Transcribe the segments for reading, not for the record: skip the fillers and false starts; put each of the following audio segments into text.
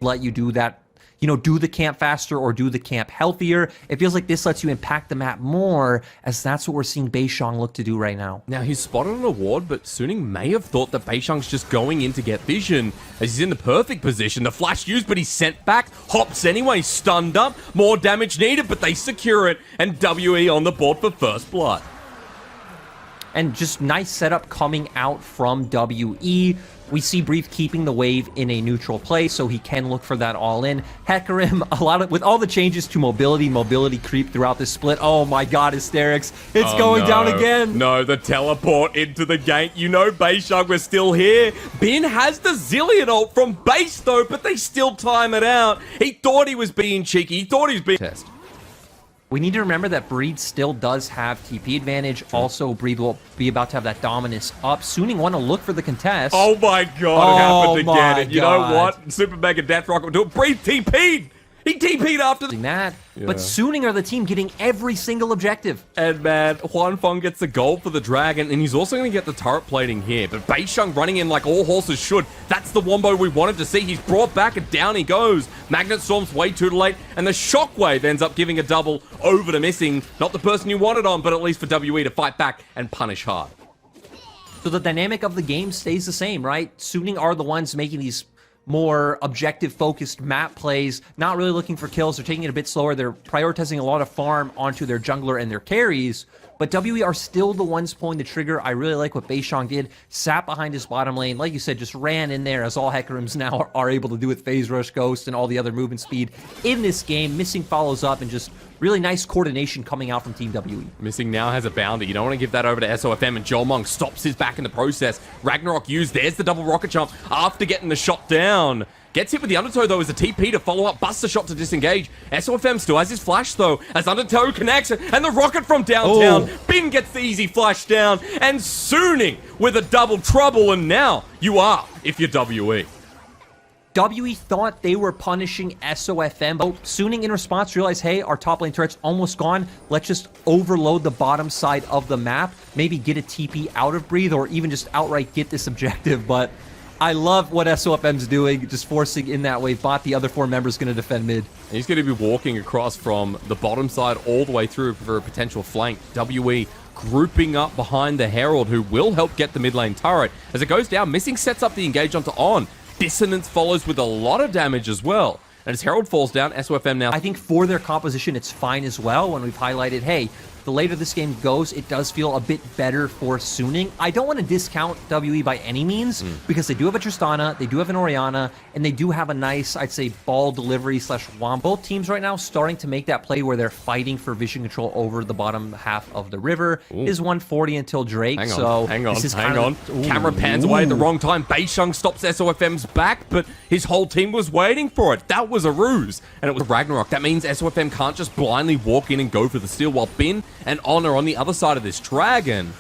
let you do that, do the camp faster or do the camp healthier. It feels like this lets you impact the map more, as that's what we're seeing Beishang look to do right now. Now, he's spotted an award, but Suning may have thought that Beishang's just going in to get vision, as he's in the perfect position. The flash used, but he's sent back. Hops anyway, stunned up. More damage needed, but they secure it. And WE on the board for first blood. And just nice setup coming out from WE. We see Breathe keeping the wave in a neutral place, so he can look for that all-in. Hecarim, with all the changes to mobility creep throughout this split. Oh my god, Hysterics. It's going down again. No, the teleport into the gate. Beishang was still here. Bin has the Zillion ult from base though, but they still time it out. He thought he was being cheeky. He thought he was being... Test. We need to remember that Breed still does have TP advantage. Also, Breed will be about to have that dominance up. Suning want to look for the contest. Oh my god, it happened again. And you know what? Super Mega Death Rocket will do it. Breed TP'd! He TP'd after that. Yeah. But Suning are the team getting every single objective. And man, Huanfeng gets the gold for the Dragon, and he's also going to get the turret plating here. But Beishang running in like all horses should. That's the wombo we wanted to see. He's brought back, and down he goes. Magnet Storm's way too late, and the Shockwave ends up giving a double over to Missing. Not the person you wanted on, but at least for WE to fight back and punish hard. So the dynamic of the game stays the same, right? Suning are the ones making these more objective-focused map plays, not really looking for kills. They're taking it a bit slower. They're prioritizing a lot of farm onto their jungler and their carries, but WE are still the ones pulling the trigger. I really like what Beishang did. Sat behind his bottom lane, like you said, just ran in there, as all Hecarims now are able to do with Phase Rush, Ghost, and all the other movement speed in this game. Missing follows up, and just really nice coordination coming out from Team WE. Missing now has a bounty. You don't want to give that over to SOFM, and Jolmong stops his back in the process. Ragnarok used. There's the double rocket jump after getting the shot down. Gets hit with the Undertow, though, as a TP to follow up. Busts the shot to disengage. SOFM still has his flash, though, as Undertow connects, and the rocket from downtown. Bin gets the easy flash down, and Suning with a double trouble, and now you are, if you're WE. WE thought they were punishing SOFM, but Suning in response realized, hey, our top lane turret's almost gone. Let's just overload the bottom side of the map, maybe get a TP out of Breathe, or even just outright get this objective. But I love what SOFM's doing, just forcing in that wave bot. The other four members going to defend mid. And he's going to be walking across from the bottom side all the way through for a potential flank. WE grouping up behind the Herald, who will help get the mid lane turret. As it goes down, Missing sets up the engage onto On. Dissonance follows with a lot of damage as well. And as Herald falls down, SOFM now... I think for their composition, it's fine as well when we've highlighted, hey, the later this game goes, it does feel a bit better for Suning. I don't want to discount WE by any means, because they do have a Tristana, they do have an Orianna, and they do have a nice, I'd say, ball delivery / womp. Both teams right now starting to make that play where they're fighting for vision control over the bottom half of the river. Is 140 until Drake, hang on. Camera pans away at the wrong time. Beishang stops SOFM's back, but his whole team was waiting for it. That was a ruse, and it was Ragnarok. That means SOFM can't just blindly walk in and go for the steal, while Bin and Honor on the other side of this Dragon.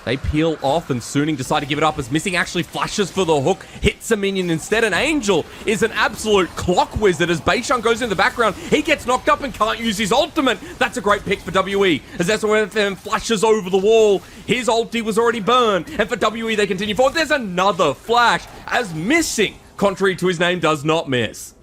They peel off, and Suning decide to give it up as Missing actually flashes for the hook, hits a minion instead, and Angel is an absolute clock wizard as Beishang goes in the background. He gets knocked up and can't use his ultimate. That's a great pick for WE as SOFM flashes over the wall. His ulti was already burned, and for WE they continue forward. There's another flash as Missing, contrary to his name, does not miss.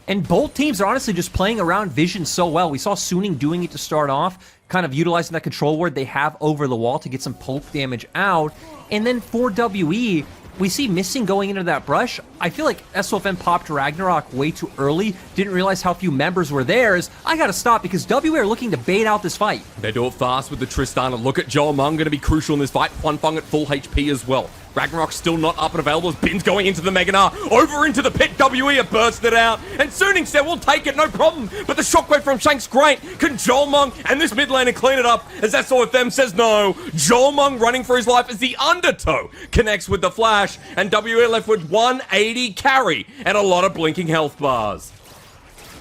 And both teams are honestly just playing around vision so well. We saw Suning doing it to start off, kind of utilizing that control ward they have over the wall to get some poke damage out. And then for WE, we see Missing going into that brush. I feel like SOFM popped Ragnarok way too early, didn't realize how few members were theirs. I gotta stop because WE are looking to bait out this fight. They do it fast with the Tristana. Look at Jolmong, going to be crucial in this fight. Huanfeng at full HP as well. Ragnarok still not up and available as Bin's going into the Mega Gnar. Over into the pit, WE have bursted out. And Suning said, we'll take it, no problem. But the shockwave from Shank's great. Can Jolmong and this mid laner clean it up? As SOFM says no. Jolmong running for his life as the Undertow connects with the flash. And WE left with 180 carry and a lot of blinking health bars.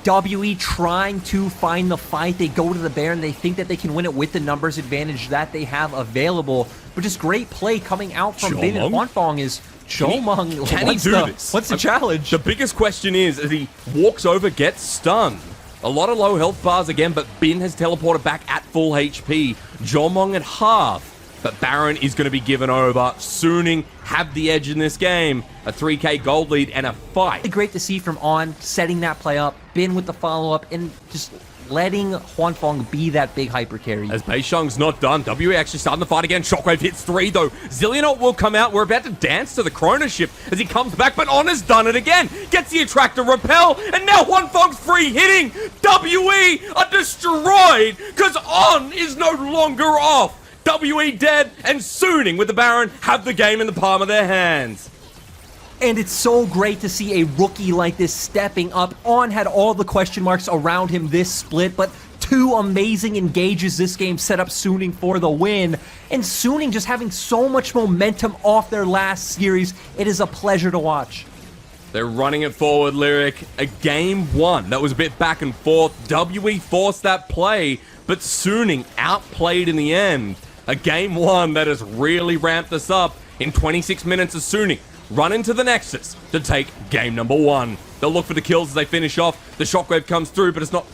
WE trying to find the fight. They go to the Baron. They think that they can win it with the numbers advantage that they have available. But just great play coming out from Bin. And Huanfeng is... Jolmong, can he do this? What's the challenge? The biggest question is, as he walks over, gets stunned. A lot of low health bars again, but Bin has teleported back at full HP. Jolmong at half. but Baron is going to be given over. Suning have the edge in this game. A 3k gold lead and a fight. Great to see from On setting that play up, Bin with the follow-up, and just letting Huanfeng be that big hyper carry. As Beishang's not done, WE actually starting the fight again. Shockwave hits 3 though. Zillionaut will come out. We're about to dance to the Chrono Shift as he comes back, but On has done it again. Gets the attractor repel, and now Huanfeng's free hitting. WE are destroyed because On is no longer off. WE dead, and Suning with the Baron have the game in the palm of their hands. And it's so great to see a rookie like this stepping up. On had all the question marks around him this split, but 2 amazing engages this game set up Suning for the win. And Suning just having so much momentum off their last series. It is a pleasure to watch. They're running it forward, Lyric. A game 1 that was a bit back and forth. WE forced that play, but Suning outplayed in the end. A game 1 that has really ramped us up in 26 minutes of Suning. Run into the Nexus to take game number 1. They'll look for the kills as they finish off. The Shockwave comes through, but it's not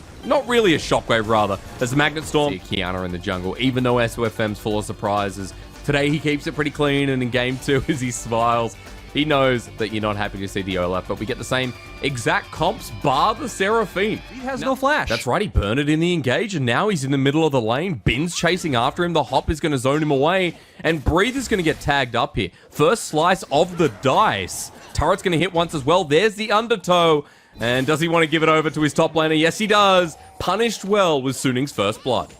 really a Shockwave, rather. There's the Magnet Storm. Kiana in the jungle, even though SOFM's full of surprises. Today, he keeps it pretty clean, and in game 2, as he smiles, he knows that you're not happy to see the Olaf, but we get the same exact comps, bar the Seraphine. He has no flash. That's right, he burned it in the engage, and now he's in the middle of the lane. Bin's chasing after him. The Hop is going to zone him away, and Breathe is going to get tagged up here. First slice of the dice. Turret's going to hit once as well. There's the undertow. And does he want to give it over to his top laner? Yes, he does. Punished well with Suning's first blood.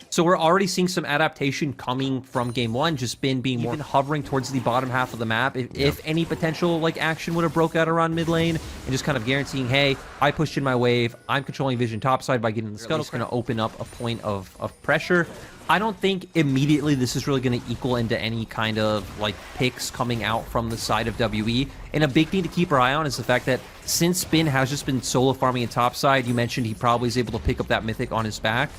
So we're already seeing some adaptation coming from game 1, just Bin being more hovering towards the bottom half of the map. If any potential like action would have broke out around mid lane, and just kind of guaranteeing, hey, I pushed in my wave, I'm controlling vision topside by getting the scuttle. It's going to open up a point of pressure. I don't think immediately this is really going to equal into any kind of like picks coming out from the side of WE. And a big thing to keep our eye on is the fact that since Bin has just been solo farming in topside, you mentioned he probably is able to pick up that mythic on his back.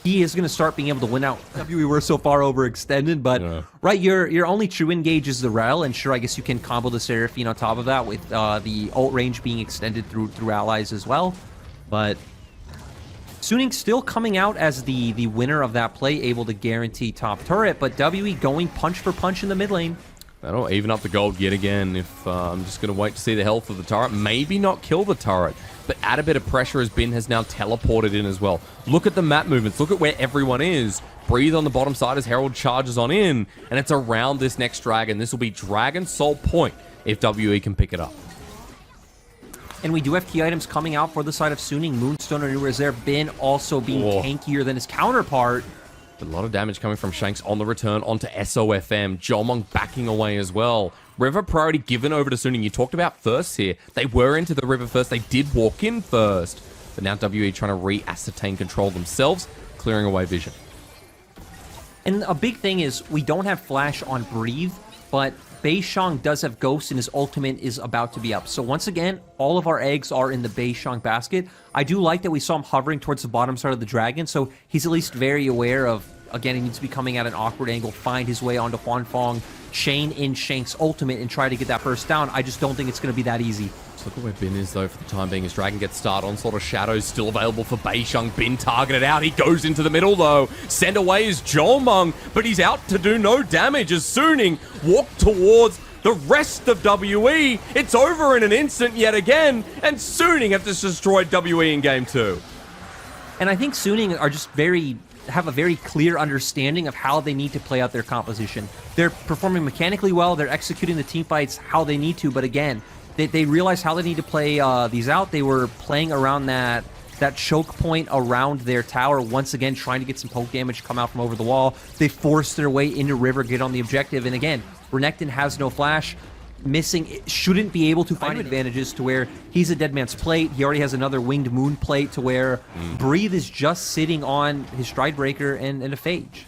He is going to start being able to win out. We were so far overextended, but right, your only true engage is the Rel, and sure, I guess you can combo the Seraphine on top of that with the ult range being extended through allies as well. But Suning still coming out as the winner of that play, able to guarantee top turret, but WE going punch for punch in the mid lane. That'll even up the gold yet again. If I'm just going to wait to see the health of the turret. Maybe not kill the turret, but add a bit of pressure as Bin has now teleported in as well. Look at the map movements. Look at where everyone is. Breathe on the bottom side as Herald charges on in, and it's around this next dragon. This will be Dragon Soul Point if WE can pick it up. And we do have key items coming out for the side of Suning. Moonstone and New Reserve. Bin also being tankier than his counterpart. A lot of damage coming from Shanks on the return onto SOFM. Jolmong backing away as well. River priority given over to Suning. You talked about first here. They were into the river first. They did walk in first. But now WE trying to re-ascertain control themselves, clearing away vision. And a big thing is we don't have flash on Breathe, but Beishang does have Ghost, and his ultimate is about to be up. So once again, all of our eggs are in the Beishang basket. I do like that we saw him hovering towards the bottom side of the dragon, so he's at least very aware of, again, he needs to be coming at an awkward angle, find his way onto Huanfeng, chain in Shank's ultimate, and try to get that first down. I just don't think it's going to be that easy. Look at where Bin is, though, for the time being, as Dragon gets started. Onslaught of Shadows still available for Beishang. Bin targeted out. He goes into the middle, though. Sent away is Jolmong, but he's out to do no damage as Suning walk towards the rest of WE. It's over in an instant yet again, and Suning have just destroyed WE in game 2. And I think Suning are just have a very clear understanding of how they need to play out their composition. They're performing mechanically well. They're executing the team fights how they need to, but again, they realize how they need to play these out. They were playing around that choke point around their tower, once again trying to get some poke damage come out from over the wall. They forced their way into river, get on the objective, and again, Renekton has no flash. Missing, shouldn't be able to find advantages to where he's a dead man's plate. He already has another winged moon plate to where Breathe is just sitting on his stride breaker and a phage.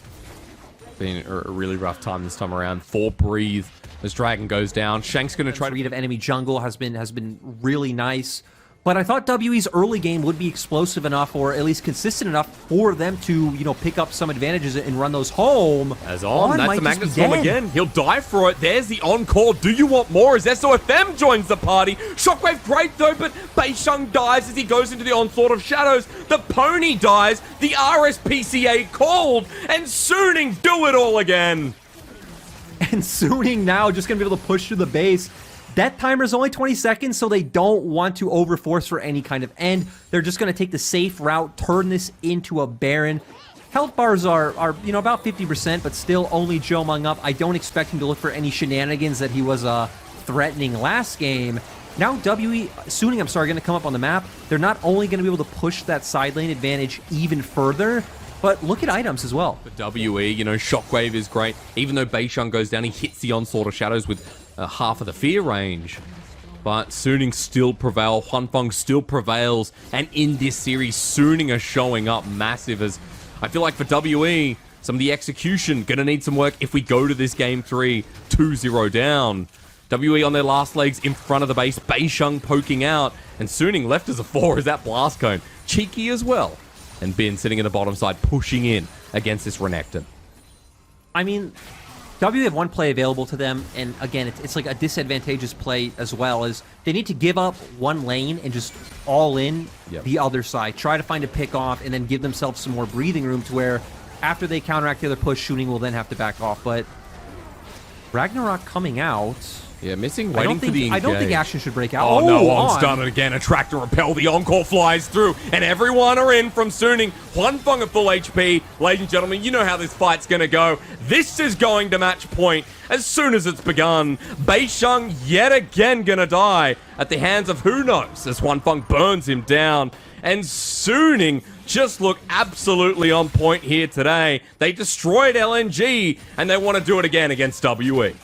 Been a really rough time this time around for Breathe as Dragon goes down. Shank's going to try to read of enemy jungle has been really nice, But I thought WE's early game would be explosive enough, or at least consistent enough, for them to, pick up some advantages and run those home. As on, that's the Magnet Storm again. He'll die for it. There's the encore. Do you want more? As SOFM joins the party. Shockwave great though, but Beisheng dies as he goes into the onslaught of shadows. The pony dies. The RSPCA called, and Suning do it all again. And Suning now just going to be able to push through the base. Death timer is only 20 seconds, so they don't want to overforce for any kind of end. They're just going to take the safe route, turn this into a Baron. Health bars are about 50%, but still only Jomung up. I don't expect him to look for any shenanigans that he was threatening last game. Now Suning, going to come up on the map. They're not only going to be able to push that side lane advantage even further, but look at items as well. For WE, Shockwave is great. Even though Beisheng goes down, he hits the onslaught of shadows with half of the fear range. But Suning still prevail. Huanfeng still prevails. And in this series, Suning are showing up massive. As I feel like for WE, some of the execution going to need some work if we go to this game 3, 2-0 down. WE on their last legs in front of the base. Beisheng poking out. And Suning left as a 4 as that blast cone. Cheeky as well. And Bin sitting in the bottom side, pushing in against this Renekton. I mean, W have one play available to them, and again, it's like a disadvantageous play as well, as they need to give up one lane and just all in the other side. Try to find a pick off, and then give themselves some more breathing room to where after they counteract the other push, Suning will then have to back off. But Ragnarok coming out... Yeah, missing, waiting for the engage. I don't think action should break out. Oh no, On's done it again. A tractor repel. The encore flies through, and everyone are in from Suning. Huanfeng at full HP. Ladies and gentlemen, you know how this fight's going to go. This is going to match point as soon as it's begun. Beisheng yet again going to die at the hands of who knows as Huanfeng burns him down. And Suning just look absolutely on point here today. They destroyed LNG, and they want to do it again against WE.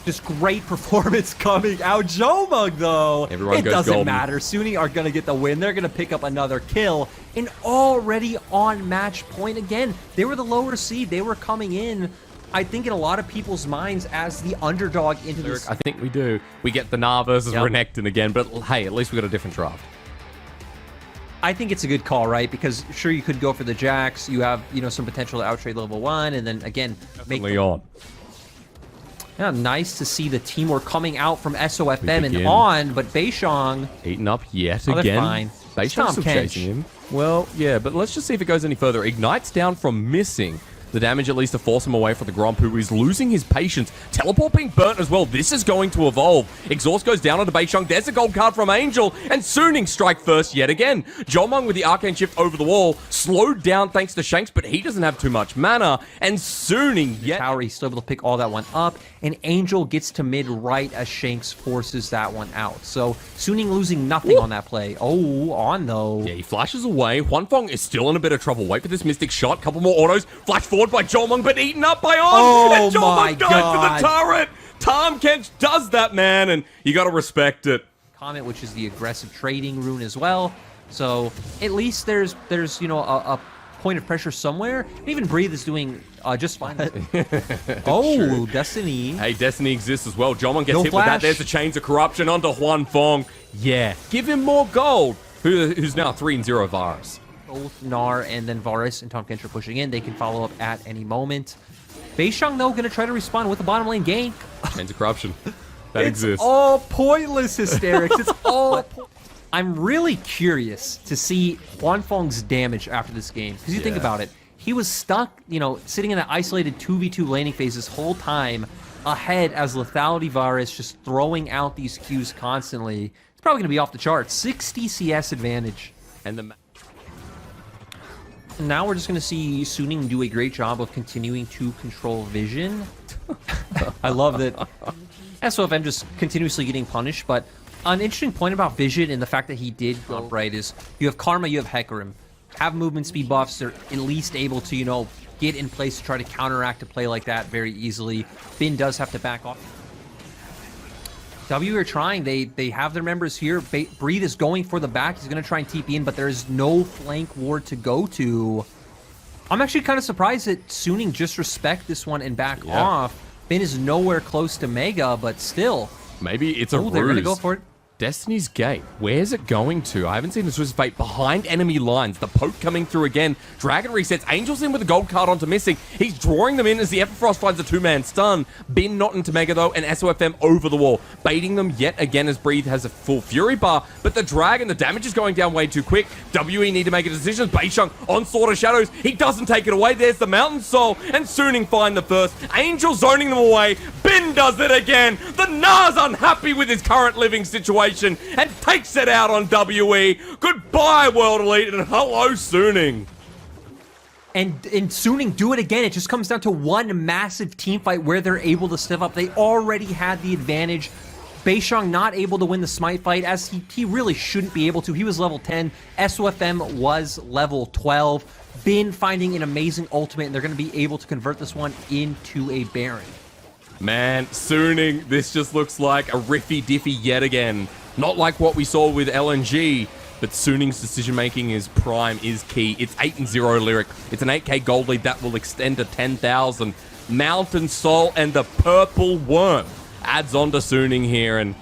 Just great performance coming out. Jomung, though, Everyone it goes doesn't golden. matter. Suning are going to get the win. They're going to pick up another kill. And already on match point again. They were the lower seed. They were coming in, I think, in a lot of people's minds as the underdog into this. I think we do. We get the Na versus Renekton again, but hey, at least we got a different draft. I think it's a good call, right? Because sure, you could go for the Jax. You have, some potential to outtrade level 1, and then again, make Leon. Yeah, nice to see the teamwork coming out from SOFM and on, but Beisheng... Eaten up yet they're again. Fine. Beisheng's still chasing him. Well, yeah, but let's just see if it goes any further. Ignite's down from missing. The damage at least to force him away from the Grand Poo. He's losing his patience. Teleport being burnt as well. This is going to evolve. Exhaust goes down onto Beisheng. There's a gold card from Angel. And Suning strike first yet again. Jomung with the Arcane Shift over the wall. Slowed down thanks to Shanks, but he doesn't have too much mana. And Suning yet... Tower, he's still able to pick all that one up. And Angel gets to mid-right as Shanks forces that one out. So Suning losing nothing on that play. Oh, on though. Yeah, he flashes away. Huanfeng is still in a bit of trouble. Wait for this Mystic Shot. Couple more autos. Flash forward by Jomung, but eaten up by On. Oh, and Jomung died God. for the turret. Tahm Kench does that, man, and you got to respect it. Comet, which is the aggressive trading rune as well. So at least there's a point of pressure somewhere. And even Breathe is doing just fine. Oh, sure. Destiny. Hey, Destiny exists as well. Jomung gets No hit flash. with that. There's the Chains of Corruption onto Huanfeng. Yeah, give him more gold. Who's now 3-0 Varus. Both Gnar and then Varus and Tahm Kench are pushing in. They can follow up at any moment. Beisheng, though, going to try to respond with a bottom lane gank. Chains of Corruption. That exists. It's all pointless hysterics. It's all... I'm really curious to see Huanfeng's damage after this game. Because you think about it. He was stuck, sitting in an isolated 2v2 laning phase this whole time, ahead as Lethality Varus just throwing out these Qs constantly. It's probably going to be off the charts. 60 CS advantage. And now we're just going to see Suning do a great job of continuing to control vision. I love that SOFM just continuously getting punished, but an interesting point about vision and the fact that he did go up right is you have Karma, you have Hecarim. Have movement speed buffs, they're at least able to, get in place to try to counteract a play like that very easily. Bin does have to back off. W are trying. They have their members here. Breathe is going for the back. He's going to try and TP in, but there is no flank ward to go to. I'm actually kind of surprised that Suning just respect this one and back off. Bin is nowhere close to Mega, but still. Maybe it's a ruse. They're going to go for it. Destiny's Gate, where's it going to? I haven't seen the Swiss Fate behind enemy lines. The poke coming through again. Dragon resets. Angel's in with a gold card onto missing. He's drawing them in as the Everfrost finds a two-man stun. Bin not into Mega though, and SOFM over the wall. Baiting them yet again as Breathe has a full Fury bar, but the Dragon, the damage is going down way too quick. WE need to make a decision. Beisheng on Sword of Shadows. He doesn't take it away. There's the Mountain Soul, and Suning find the first. Angel zoning them away. Bin does it again. The Na's unhappy with his current living situation and takes it out on WE. Goodbye, World Elite, and hello, Suning. And Suning do it again. It just comes down to one massive team fight where they're able to step up. They already had the advantage. Beisheng not able to win the Smite fight, as he really shouldn't be able to. He was level 10. SOFM was level 12. Bin finding an amazing ultimate, and they're going to be able to convert this one into a Baron. Man, Suning, this just looks like a riffy diffy yet again. Not like what we saw with LNG, but Suning's decision-making is prime, is key. It's 8-0 Lyric. It's an 8k gold lead that will extend to 10,000. Mountain Soul and the Purple Worm adds on to Suning here, and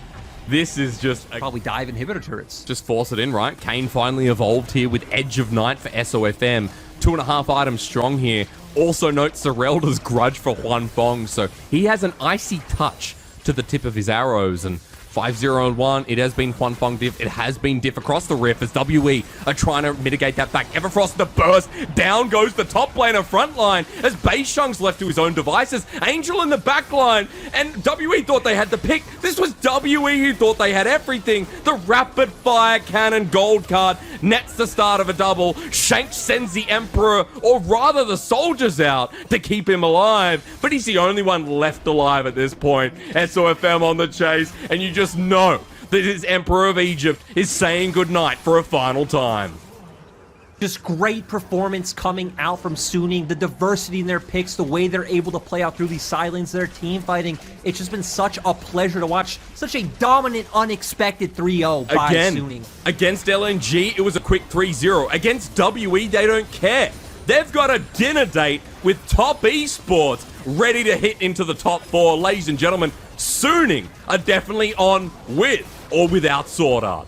this is just... Probably dive inhibitor turrets. Just force it in, right? Kane finally evolved here with Edge of Night for SOFM. 2.5 items strong here. Also note Serelda's grudge for Huan Fong, so he has an icy touch to the tip of his arrows, and 5-0 and 1, it has been Huan Fong diff, it has been diff across the riff as WE are trying to mitigate that back. Everfrost the burst, down goes the top laner front line as Beisheng's left to his own devices. Angel in the back line, and WE thought they had the pick. This was WE who thought they had everything. The rapid fire cannon gold card nets the start of a double. Shank sends the Emperor, or rather the soldiers out to keep him alive, but he's the only one left alive at this point. SOFM on the chase, and you just know that his Emperor of Egypt is saying goodnight for a final time. Just great performance coming out from Suning. The diversity in their picks, the way they're able to play out through these sidelines, their team fighting. It's just been such a pleasure to watch. Such a dominant, unexpected 3-0 by Suning. Against LNG, it was a quick 3-0. Against WE, they don't care. They've got a dinner date with top esports ready to hit into the top 4. Ladies and gentlemen, Suning are definitely on with or without Sword Art.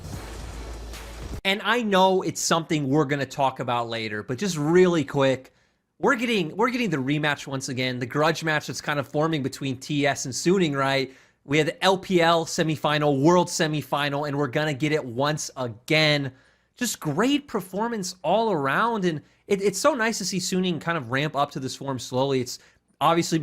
And I know it's something we're going to talk about later, but just really quick, we're getting the rematch once again, the grudge match that's kind of forming between TS and Suning, right? We had the LPL semifinal, World semifinal, and we're going to get it once again. Just great performance all around, and it's so nice to see Suning kind of ramp up to this form slowly. It's obviously